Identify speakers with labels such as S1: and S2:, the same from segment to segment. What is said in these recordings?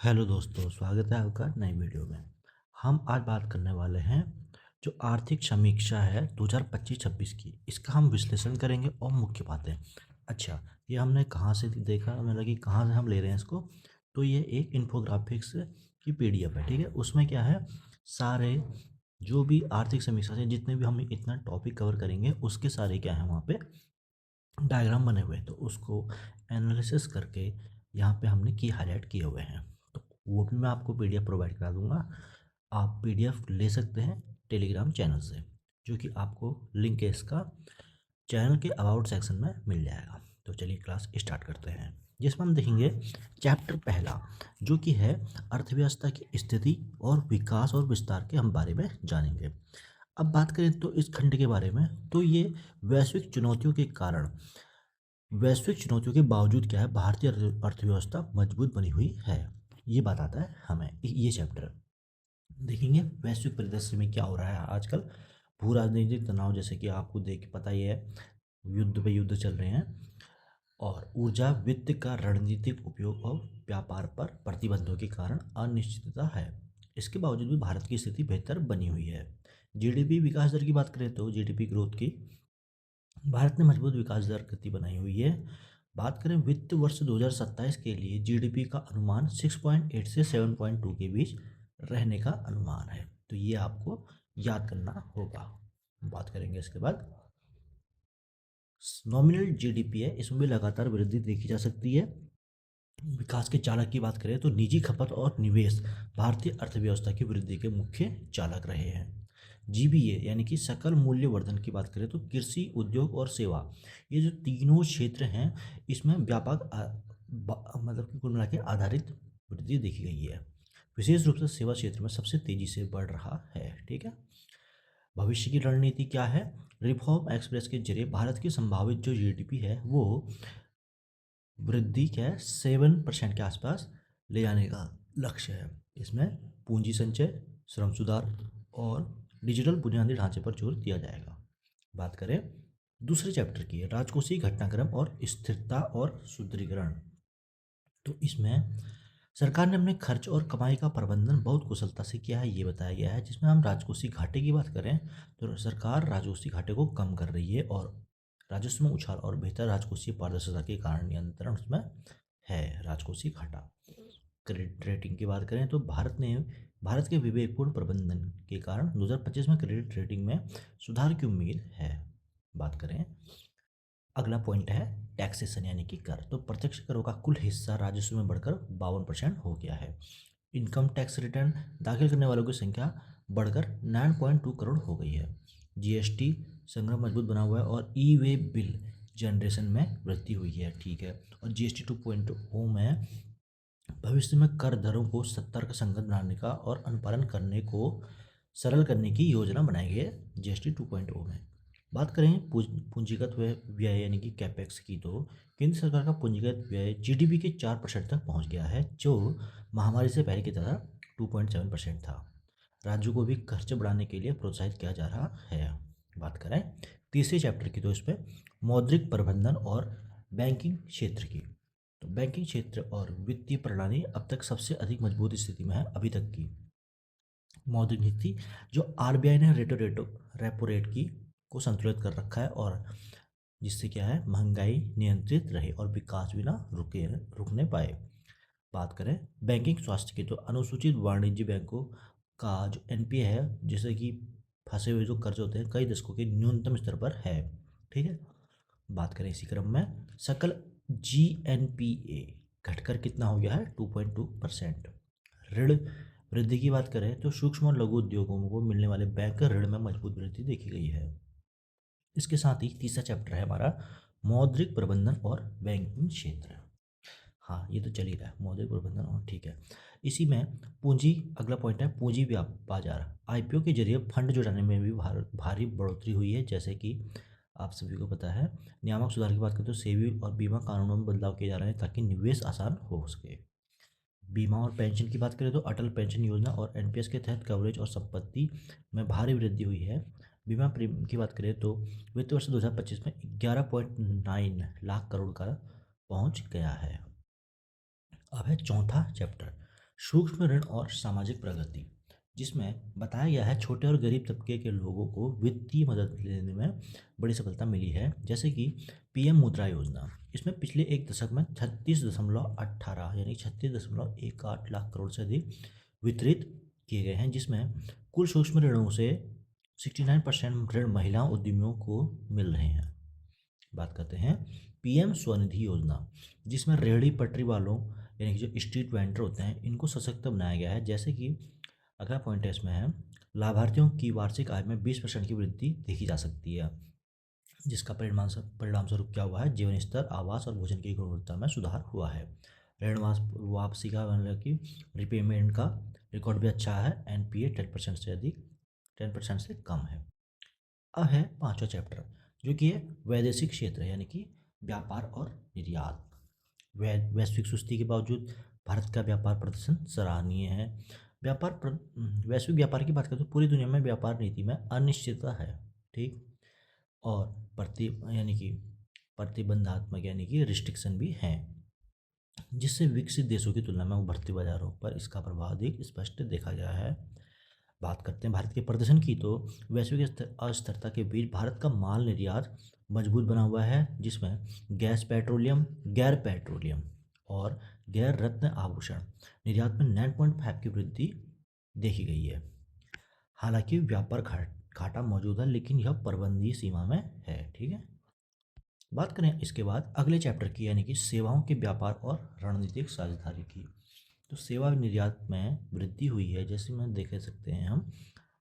S1: Hello दोस्तों, स्वागत है आपका नई वीडियो में। हम आज बात करने वाले हैं जो आर्थिक समीक्षा है 2025-26 की। इसका हम विश्लेषण करेंगे और मुख्य बातें। अच्छा, ये हमने कहाँ से देखा, मतलब कि कहाँ से हम ले रहे हैं इसको। तो ये एक इन्फोग्राफिक्स की पीडीएफ है, ठीक है। उसमें क्या है, सारे जो भी आर्थिक समीक्षा से जितने भी हम इतना टॉपिक कवर करेंगे उसके सारे क्या है वहाँ पे डायग्राम बने हुए हैं। तो उसको एनालिसिस करके यहाँ पे हमने की हाईलाइट किए हुए हैं। तो वो भी मैं आपको पीडीएफ प्रोवाइड करा दूंगा। आप पीडीएफ ले सकते हैं टेलीग्राम चैनल से, जो कि आपको लिंक है इसका चैनल के अबाउट सेक्शन में मिल जाएगा। तो चलिए क्लास स्टार्ट करते हैं, जिसमें हम देखेंगे चैप्टर पहला, जो कि है अर्थव्यवस्था की स्थिति और विकास और विस्तार के हम बारे में जानेंगे। अब बात करें तो इस खंड के बारे में, तो ये वैश्विक चुनौतियों के कारण, वैश्विक चुनौतियों के बावजूद क्या है, भारतीय अर्थव्यवस्था मजबूत बनी हुई है। ये बात आता है हमें। ये चैप्टर देखेंगे वैश्विक परिदृश्य में क्या हो रहा है आजकल। भू राजनीतिक तनाव, जैसे कि आपको देख के पता ही है, युद्ध पे युद्ध चल रहे हैं। और ऊर्जा वित्त का रणनीतिक उपयोग और व्यापार पर प्रतिबंधों के कारण अनिश्चितता है। इसके बावजूद भी भारत की स्थिति बेहतर बनी हुई है। जीडीपी विकास दर की बात करें तो जीडीपी ग्रोथ की, भारत ने मजबूत विकास दर गति बनाई हुई है। बात करें वित्त वर्ष 2027 के लिए, जीडीपी का अनुमान 6.8 से 7.2 के बीच रहने का अनुमान है। तो ये आपको याद करना होगा। बात करेंगे इसके बाद नॉमिनल जीडीपी है, इसमें भी लगातार वृद्धि देखी जा सकती है। विकास के चालक की बात करें तो निजी खपत और निवेश भारतीय अर्थव्यवस्था की वृद्धि के मुख्य चालक रहे हैं। जीबीए यानी कि सकल मूल्य वर्धन की बात करें तो कृषि, उद्योग और सेवा, ये जो तीनों क्षेत्र हैं, इसमें व्यापक मतलब कि कुल मिला के आधारित वृद्धि देखी गई है। विशेष रूप से सेवा क्षेत्र में सबसे तेजी से बढ़ रहा है, ठीक है। भविष्य की रणनीति क्या है, रिफॉर्म एक्सप्रेस के जरिए भारत की संभावित जो जीडीपी है वो वृद्धि क्या है 7% के आसपास ले जाने का लक्ष्य है। इसमें पूंजी संचय, श्रम सुधार और डिजिटल बुनियादी ढांचे पर जोर दिया जाएगा। बात करें दूसरे चैप्टर की, राजकोषीय घटनाक्रम और स्थिरता और सुदृढ़ीकरण। तो इसमें सरकार ने अपने खर्च और कमाई का प्रबंधन बहुत कुशलता से किया है, ये बताया गया है। जिसमें हम राजकोषीय घाटे की बात करें तो सरकार राजकोषीय घाटे को कम कर रही है, और राजस्व में उछाल और बेहतर राजकोषीय पारदर्शिता के कारण नियंत्रण उसमें है। राजकोषीय घाटा। क्रेडिट रेटिंग की बात करें तो भारत के विवेकपूर्ण प्रबंधन के कारण 2025 में क्रेडिट रेटिंग में सुधार की उम्मीद है। बात करें अगला पॉइंट है टैक्सेशन यानी कि कर। तो प्रत्यक्ष करों का कुल हिस्सा राजस्व में बढ़कर 52% हो गया है। इनकम टैक्स रिटर्न दाखिल करने वालों की संख्या बढ़कर 9.2 करोड़ हो गई है। जीएसटी संग्रह मजबूत बना हुआ है और ई वे बिल जनरेशन में वृद्धि हुई है, ठीक है। और जीएसटी 2.0 में भविष्य में कर दरों को सतर्क संगत बनाने का और अनुपालन करने को सरल करने की योजना बनाई गई है जीएसटी 2.0 में। बात करें पूंजीगत व्यय यानी कि कैपेक्स की, तो केंद्र सरकार का पूंजीगत व्यय जीडीपी के 4% तक पहुंच गया है, जो महामारी से पहले की तरह 2.7% था। राज्यों को भी खर्च बढ़ाने के लिए प्रोत्साहित किया जा रहा है। बात करें तीसरे चैप्टर की, तो इस पर मौद्रिक प्रबंधन और बैंकिंग क्षेत्र की। तो बैंकिंग क्षेत्र और वित्तीय प्रणाली अब तक सबसे अधिक मजबूत स्थिति में है अभी तक की। मौद्रिक नीति जो आरबीआई ने रेपो रेट की को संतुलित कर रखा है, और जिससे क्या है महंगाई नियंत्रित रहे और विकास भी ना रुकने पाए। बात करें बैंकिंग स्वास्थ्य की, तो अनुसूचित वाणिज्य बैंकों का जो एनपीए है, जैसे कि फंसे हुए जो कर्ज होते हैं, कई दशकों के न्यूनतम स्तर पर है, ठीक है। बात करें इसी क्रम में सकल जीएनपीए घटकर कितना हो गया है 2.2%। ऋण वृद्धि की बात करें तो सूक्ष्म और लघु उद्योगों को मिलने वाले बैंक ऋण में मजबूत वृद्धि देखी गई है। इसके साथ ही तीसरा चैप्टर है हमारा मौद्रिक प्रबंधन और बैंकिंग क्षेत्र। हाँ, ये तो चल ही रहा है मौद्रिक प्रबंधन, और ठीक है। इसी में पूंजी, अगला पॉइंट है पूंजी बाजार। आईपीओ के जरिए फंड जुटाने में भी भारी बढ़ोतरी हुई है, जैसे कि आप सभी को पता है। नियामक सुधार की बात करें तो सेबी और बीमा कानूनों में बदलाव किए जा रहे हैं ताकि निवेश आसान हो सके। बीमा और पेंशन की बात करें तो अटल पेंशन योजना और एनपीएस के तहत कवरेज और संपत्ति में भारी वृद्धि हुई है। बीमा प्रीमियम की बात करें तो वित्त वर्ष 2025 में 11.9 लाख करोड़ का पहुंच गया है। अब है चौथा चैप्टर सूक्ष्म ऋण और सामाजिक प्रगति, जिसमें बताया गया है छोटे और गरीब तबके के लोगों को वित्तीय मदद लेने में बड़ी सफलता मिली है, जैसे कि पीएम मुद्रा योजना। इसमें पिछले एक दशक में 36.18 यानी 36.18 लाख करोड़ से अधिक वितरित किए गए हैं, जिसमें कुल सूक्ष्म ऋणों से 69% ऋण महिला उद्यमियों को मिल रहे हैं। बात करते हैं पीएम स्वनिधि योजना, जिसमें रेहड़ी पटरी वालों यानी कि जो स्ट्रीट वेंडर होते हैं इनको सशक्त बनाया गया है, जैसे कि अगला पॉइंट है इसमें है लाभार्थियों की वार्षिक आय में 20% की वृद्धि देखी जा सकती है, जिसका परिणाम स्वरूप क्या हुआ है, जीवन स्तर, आवास और भोजन की गुणवत्ता में सुधार हुआ है। ऋण वापसी का मतलब कि रिपेमेंट का रिकॉर्ड भी अच्छा है। एनपीए 10% से अधिक 10% से कम है। अब है पांचवा चैप्टर, जो कि है वैदेशिक क्षेत्र यानी कि व्यापार और निर्यात। वैश्विक सुस्ती के बावजूद भारत का व्यापार प्रदर्शन सराहनीय है। वैश्विक व्यापार की बात करें तो पूरी दुनिया में व्यापार नीति में अनिश्चितता है, ठीक, और प्रति यानी कि प्रतिबंधात्मक यानी कि रिस्ट्रिक्शन भी हैं, जिससे विकसित देशों की तुलना में उभरते बाजारों पर इसका प्रभाव अधिक स्पष्ट देखा गया है। बात करते हैं भारत के प्रदर्शन की, तो वैश्विक अस्थिरता के बीच भारत का माल निर्यात मजबूत बना हुआ है, जिसमें गैर पेट्रोलियम और गैर रत्न आभूषण निर्यात में 9.5 की वृद्धि देखी गई है। हालांकि व्यापार घाटा मौजूद है, लेकिन यह प्रबंधनीय सीमा में है, ठीक है। बात करें इसके बाद अगले चैप्टर की, यानी कि सेवाओं के व्यापार और रणनीतिक साझेदारी की, तो सेवा निर्यात में वृद्धि हुई है, जैसे में देख सकते हैं हम।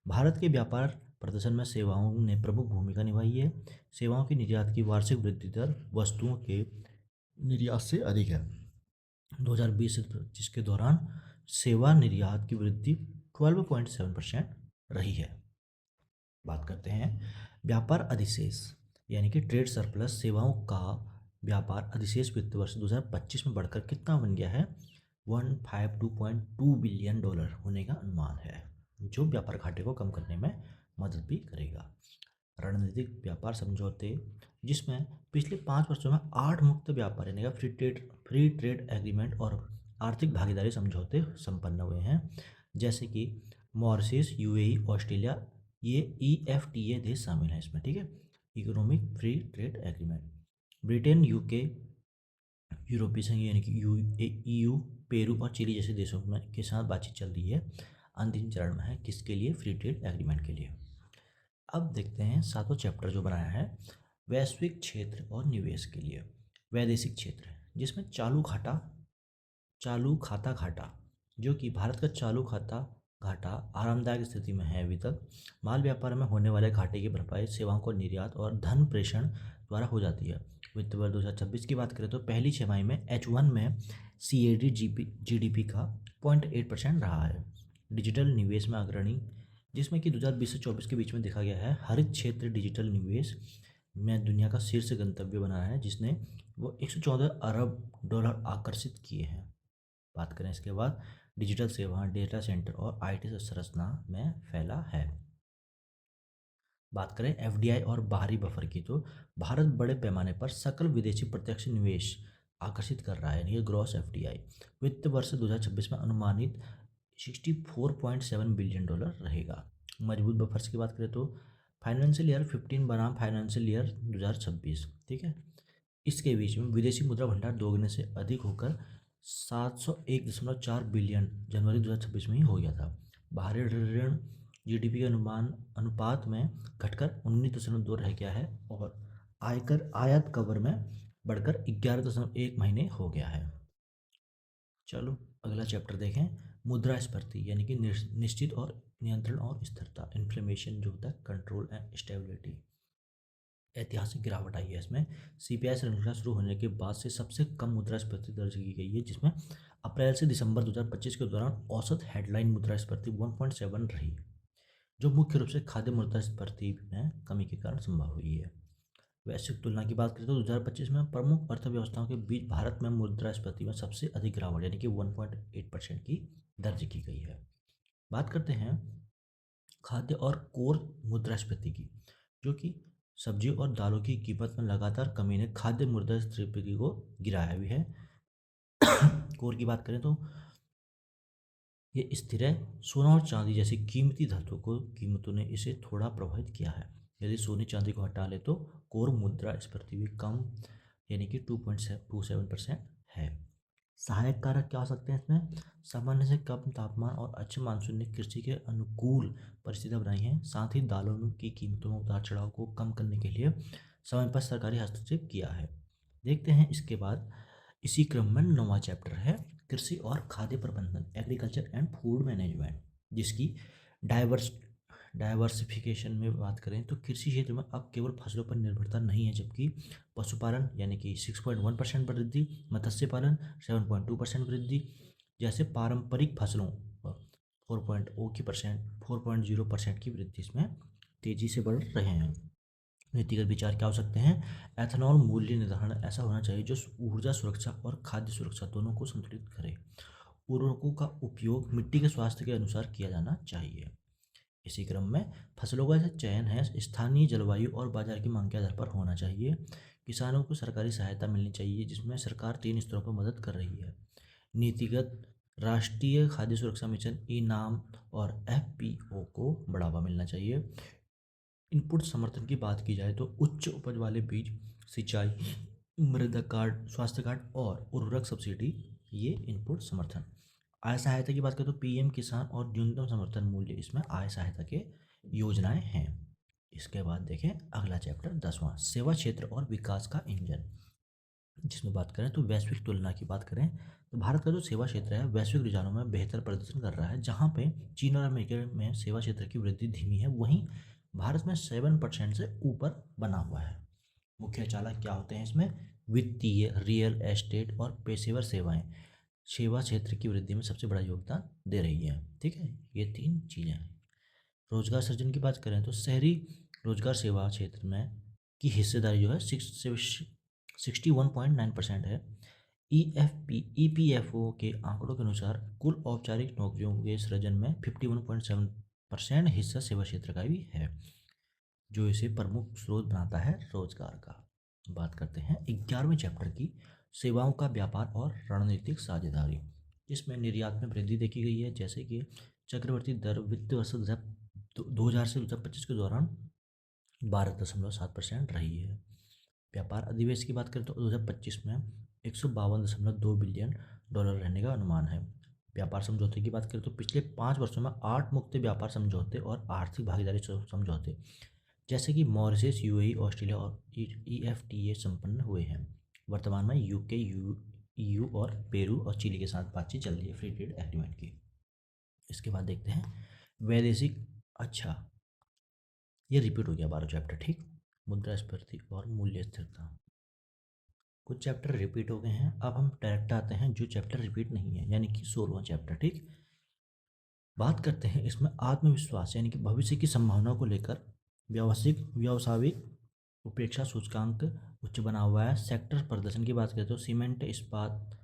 S1: भारत के व्यापार प्रदर्शन में सेवाओं ने प्रमुख भूमिका निभाई है। सेवाओं की निर्यात की वार्षिक वृद्धि दर वस्तुओं के निर्यात से अधिक है। 2020 से 25 के दौरान सेवा निर्यात की वृद्धि 12.7% रही है। बात करते हैं व्यापार अधिशेष यानी कि ट्रेड सरप्लस। सेवाओं का व्यापार अधिशेष वित्त वर्ष 2025 में बढ़कर कितना बन गया है, 152.2 बिलियन डॉलर होने का अनुमान है, जो व्यापार घाटे को कम करने में मदद भी करेगा। रणनीतिक व्यापार समझौते, जिसमें पिछले 5 वर्षों में 8 मुक्त व्यापार यानी कि फ्री ट्रेड एग्रीमेंट और आर्थिक भागीदारी समझौते संपन्न हुए हैं, जैसे कि मॉरिशस, यूएई, ऑस्ट्रेलिया, ये EFTA देश शामिल हैं इसमें, ठीक है, economic free trade agreement. Britain, UK, यूरोपीय संघ यानी कि EU, पेरू और चिली जैसे देशों में के साथ बातचीत चल रही है। अंतिम चरण में है किसके लिए, फ्री ट्रेड एग्रीमेंट के लिए। अब देखते हैं सातों चैप्टर जो बनाया है वैश्विक क्षेत्र और निवेश के लिए। वैदेशिक क्षेत्र, जिसमें चालू खाता घाटा, जो कि भारत का चालू खाता घाटा आरामदायक स्थिति में है अभी तक। माल व्यापार में होने वाले घाटे की भरपाई सेवाओं को निर्यात और धन प्रेषण द्वारा हो जाती है। वित्त वर्ष 2026 की बात करें तो पहली छमाही में H1 में CAD GDP का 0.8% रहा है। डिजिटल निवेश में अग्रणी, जिसमें कि 2020 से 24 के बीच में देखा गया है हरित क्षेत्र डिजिटल निवेश में दुनिया का शीर्ष गंतव्य बना है, जिसने वो 114 अरब डॉलर आकर्षित किए हैं। बात करें इसके बाद डिजिटल सेवा, डेटा सेंटर और IT संरचना में फैला है। बात करें FDI और बाहरी बफर की, तो भारत बड़े पैमाने पर सकल विदेशी प्रत्यक्ष निवेश आकर्षित कर रहा है, यानी कि ग्रॉस FDI वित्त वर्ष 2026 में अनुमानित 64.7 बिलियन डॉलर रहेगा। मजबूत बफर्स की बात करें तो फाइनेंशियल ईयर 15 बनाम फाइनेंशियल ईयर 2026, ठीक है, इसके बीच में विदेशी मुद्रा भंडार दोगुने से अधिक होकर 701.4 बिलियन जनवरी 2026 में ही हो गया था। बाहरी ऋण GDP के अनुपात में घटकर 19.2 रह गया है और आयात कवर में बढ़कर 11.1 महीने हो गया है। चलो अगला चैप्टर देखें, मुद्रास्फीति यानी कि निश्चित और नियंत्रण और स्थिरता, इन्फ्लेमेशन जो होता है, कंट्रोल एंड स्टेबिलिटी। ऐतिहासिक गिरावट आई है इसमें। CPI श्रृंखला शुरू होने के बाद से सबसे कम मुद्रास्फीति दर्ज की गई है, जिसमें अप्रैल से दिसंबर 2025 के दौरान औसत हेडलाइन मुद्रास्फीति 1.7 रही, जो मुख्य रूप से खाद्य मुद्रास्फीति में कमी के कारण संभव हुई है। वैश्विक तुलना की बात करें तो 2025 में प्रमुख अर्थव्यवस्थाओं के बीच भारत में मुद्रास्फीति में सबसे अधिक गिरावट यानी कि 1.8% की दर्ज की गई है। बात करते हैं खाद्य और कोर मुद्रास्फीति की, जो कि सब्जियों और दालों की कीमत में लगातार कमी ने खाद्य मुद्रास्फीति को गिराया भी है। कोर की बात करें तो ये स्थिर है। सोना और चांदी जैसी कीमती धातुओं को कीमतों ने इसे थोड़ा प्रभावित किया है। यदि सोने चांदी को हटा ले तो कोर मुद्रास्फीति भी कम, यानी कि 2.27% है। सहायक कारक क्या हो सकते हैं इसमें? सामान्य से कम तापमान और अच्छे मानसून ने कृषि के अनुकूल परिस्थितियां बनाई हैं। साथ ही दालों की कीमतों में उतार चढ़ाव को कम करने के लिए समय पर सरकारी हस्तक्षेप किया है। देखते हैं इसके बाद इसी क्रम में 9वां चैप्टर है कृषि और खाद्य प्रबंधन, एग्रीकल्चर एंड फूड मैनेजमेंट, जिसकी डाइवर्स डाइवर्सिफिकेशन में बात करें तो कृषि क्षेत्र में अब केवल फसलों पर निर्भरता नहीं है, जबकि पशुपालन यानी कि 6.1% वृद्धि, मत्स्य पालन 7.2% वृद्धि जैसे पारंपरिक फसलों 4.0% की वृद्धि इसमें तेजी से बढ़ रहे हैं। नीतिगत विचार क्या हो सकते हैं? एथेनॉल मूल्य निर्धारण ऐसा होना चाहिए जो ऊर्जा सुरक्षा और खाद्य सुरक्षा दोनों को संतुलित करे। उर्वरकों का उपयोग मिट्टी के स्वास्थ्य के अनुसार किया जाना चाहिए। इसी क्रम में फसलों का जो चयन है स्थानीय जलवायु और बाजार की मांग के आधार पर होना चाहिए। किसानों को सरकारी सहायता मिलनी चाहिए, जिसमें सरकार 3 स्तरों पर मदद कर रही है। नीतिगत राष्ट्रीय खाद्य सुरक्षा मिशन इनाम और एफपीओ को बढ़ावा मिलना चाहिए। इनपुट समर्थन की बात की जाए तो उच्च उपज वाले बीज, सिंचाई, मृदा कार्ड, स्वास्थ्य कार्ड और उर्वरक सब्सिडी, ये इनपुट समर्थन। आय सहायता की बात करें तो पीएम किसान और न्यूनतम समर्थन मूल्य इसमें आय सहायता के योजनाएं हैं। इसके बाद देखें अगला चैप्टर 10वां सेवा क्षेत्र और विकास का इंजन, जिसमें बात करें तो वैश्विक तुलना की बात करें तो भारत का जो सेवा क्षेत्र है वैश्विक रुझानों में बेहतर प्रदर्शन कर रहा है। जहां पे चीन और अमेरिका में सेवा क्षेत्र की वृद्धि धीमी है, वहीं भारत में 7% से ऊपर बना हुआ है। मुख्य चालक क्या होते हैं इसमें? वित्तीय, रियल एस्टेट और पेशेवर सेवाएं सेवा क्षेत्र की वृद्धि में सबसे बड़ा योगदान दे रही है। ठीक है, ये 3 चीज़ें हैं। रोजगार सृजन की बात करें तो शहरी रोजगार सेवा क्षेत्र में की हिस्सेदारी जो है 61.9% है। ईपीएफओ के आंकड़ों के अनुसार कुल औपचारिक नौकरियों के सृजन में 51.7% हिस्सा सेवा क्षेत्र का भी है, जो इसे प्रमुख स्रोत बनाता है रोजगार का। बात करते हैं 11वें चैप्टर की, सेवाओं का व्यापार और रणनीतिक साझेदारी। इसमें निर्यात में वृद्धि देखी गई है, जैसे कि चक्रवर्ती दर वित्त वर्ष 2000 से 2025 के दौरान 12.7% रही है। व्यापार अधिवेश की बात करें तो 2025 में 152.2 बिलियन डॉलर रहने का अनुमान है। व्यापार समझौते की बात करें तो पिछले 5 वर्षों में 8 मुक्त व्यापार समझौते और आर्थिक भागीदारी समझौते जैसे कि मॉरिशस, यूएई, ऑस्ट्रेलिया और ईएफटीए संपन्न हुए हैं। वर्तमान में यूके, ईयू और पेरू और चिली के साथ बातचीत चल रही है फ्री ट्रेड एग्रीमेंट की। इसके बाद देखते हैं वैदेशिक, अच्छा ये रिपीट हो गया 12 चैप्टर, ठीक। मुद्रास्फीति और मूल्य स्थिरता, कुछ चैप्टर रिपीट हो गए हैं। अब हम डायरेक्ट आते हैं जो चैप्टर रिपीट नहीं है, यानी कि 16वां चैप्टर, ठीक। बात करते हैं इसमें आत्मविश्वास यानी कि भविष्य की संभावना को लेकर। व्यावसायिक उपेक्षा सूचकांक उच्च बना हुआ है। सेक्टर प्रदर्शन की बात करें तो सीमेंट, इस्पात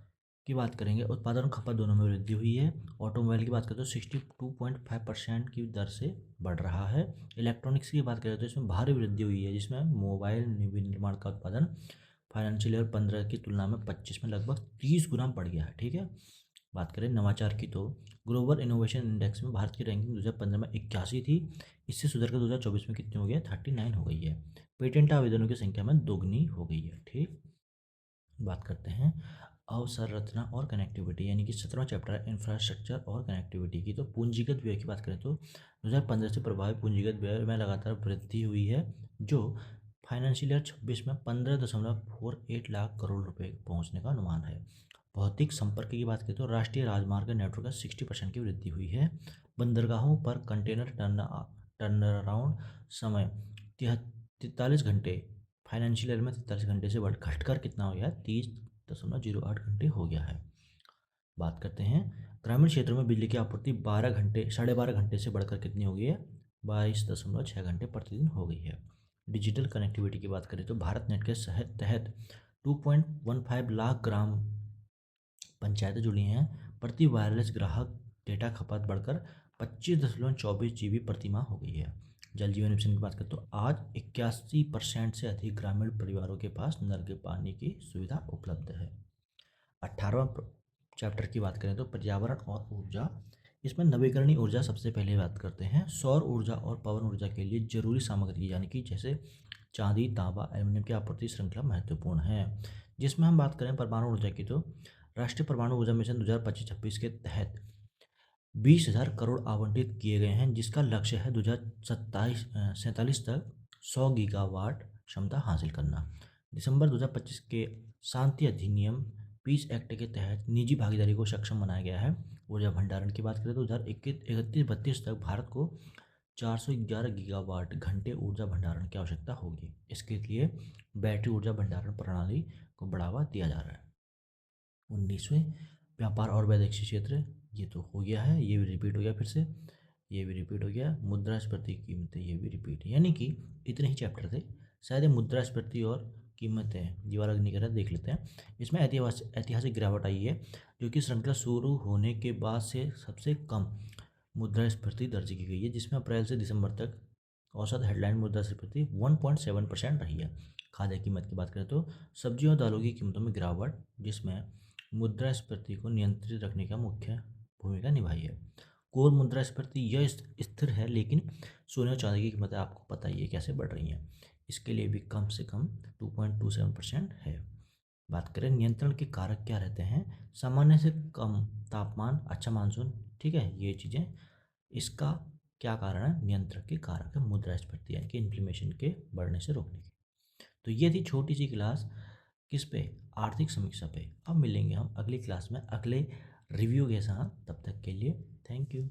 S1: की बात करेंगे, उत्पादन और खपत दोनों में वृद्धि हुई है। ऑटोमोबाइल की बात करें तो 62.5% की दर से बढ़ रहा है। इलेक्ट्रॉनिक्स की बात करें तो इसमें भारी वृद्धि हुई है, जिसमें मोबाइल विनिर्माण का उत्पादन फाइनेंशियल ईयर 15 की तुलना में 25 में लगभग 30 गुना बढ़ गया है, ठीक है। बात करें नवाचार की तो ग्लोबल इनोवेशन इंडेक्स में भारत की रैंकिंग 2015 में 81 थी, इससे सुधर कर 2024 में कितनी हो गई है? 39 हो गई है। पेटेंट आवेदनों की संख्या में दोगुनी हो गई है, ठीक। बात करते हैं अवसंरचना और कनेक्टिविटी, यानी कि 17वां चैप्टर है इंफ्रास्ट्रक्चर और कनेक्टिविटी की। तो पूंजीगत व्यय की बात करें तो 2015 से प्रभावित पूंजीगत व्यय में लगातार वृद्धि हुई है, जो फाइनेंशियल ईयर 26 में 15.48 लाख करोड़ रुपए पहुंचने का अनुमान है। भौतिक संपर्क की बात करें तो राष्ट्रीय राजमार्ग नेटवर्क का 60% की वृद्धि हुई है। बंदरगाहों पर कंटेनर टर्न अराउंड समय 43 घंटे, फाइनेंशियल ईयर में 43 घंटे से बढ़ घटकर कितना हो गया है? 30.08 घंटे हो गया है। बात करते हैं ग्रामीण क्षेत्रों में बिजली की आपूर्ति 12 घंटे से बढ़कर कितनी हो गई है? 22.6 घंटे प्रतिदिन हो गई है। डिजिटल कनेक्टिविटी की बात करें तो भारत नेट के तहत 2.15 लाख ग्राम पंचायतें जुड़ी हैं। प्रति वायरलेस ग्राहक डेटा खपत बढ़कर 25.24 GB प्रति माह हो गई है। जल जीवन मिशन की बात करें तो आज 81% से अधिक ग्रामीण परिवारों के पास नल के पानी की सुविधा उपलब्ध है। 18वां चैप्टर की बात करें तो पर्यावरण और ऊर्जा, इसमें नवीकरणीय ऊर्जा सबसे पहले बात करते हैं। सौर ऊर्जा और पवन ऊर्जा के लिए जरूरी सामग्री यानी कि जैसे चांदी, तांबा, एल्यूमिनियम की आपूर्ति श्रृंखला महत्वपूर्ण है। जिसमें हम बात करें परमाणु ऊर्जा की, तो राष्ट्रीय परमाणु ऊर्जा मिशन 2025-26 के तहत 20,000 करोड़ आवंटित किए गए हैं, जिसका लक्ष्य है 2027 तक 100 गीगावाट क्षमता हासिल करना। दिसंबर 2025 के शांति अधिनियम पीस एक्ट के तहत निजी भागीदारी को सक्षम बनाया गया है। ऊर्जा भंडारण की बात करें तो 2031-32 तक भारत को 411 गीगावाट घंटे ऊर्जा भंडारण की आवश्यकता होगी। इसके लिए बैटरी ऊर्जा भंडारण प्रणाली को बढ़ावा दिया जा रहा है। 19वें व्यापार और वैदेशिक क्षेत्र, ये तो हो गया है, ये भी रिपीट हो गया, फिर से ये भी रिपीट हो गया। मुद्रास्फीति कीमतें, ये भी रिपीट, यानी कि इतने ही चैप्टर थे। शायद ये मुद्रास्फीति और कीमतें ये वाला नहीं कर रहा, देख लेते हैं। इसमें ऐतिहासिक गिरावट आई है, जो कि श्रृंखला शुरू होने के बाद से सबसे कम मुद्रास्फीति दर्ज की गई है, जिसमें अप्रैल से दिसंबर तक औसत हेडलाइन मुद्रास्फीति 1.7% रही है। खाद्य कीमत की बात करें तो सब्जियों और दालों की कीमतों में गिरावट, जिसमें मुद्रास्फीति को नियंत्रित रखने का मुख्य भूमिका निभाई है। कोर मुद्रास्फीति यह स्थिर है, लेकिन सोने और चांदी की कीमतें आपको पता ही है कैसे बढ़ रही हैं। इसके लिए भी कम से कम 2.27% है। बात करें नियंत्रण के कारक क्या रहते हैं, सामान्य से कम तापमान, अच्छा मानसून, ठीक है, ये चीज़ें। इसका क्या कारण है, नियंत्रण के कारक है मुद्रास्फीति यानी कि इन्फ्लेमेशन के बढ़ने से रोकने की। तो ये थी छोटी सी क्लास किस पे, आर्थिक समीक्षा पे। अब मिलेंगे हम अगली क्लास में अगले रिव्यू के साथ, तब तक के लिए थैंक यू।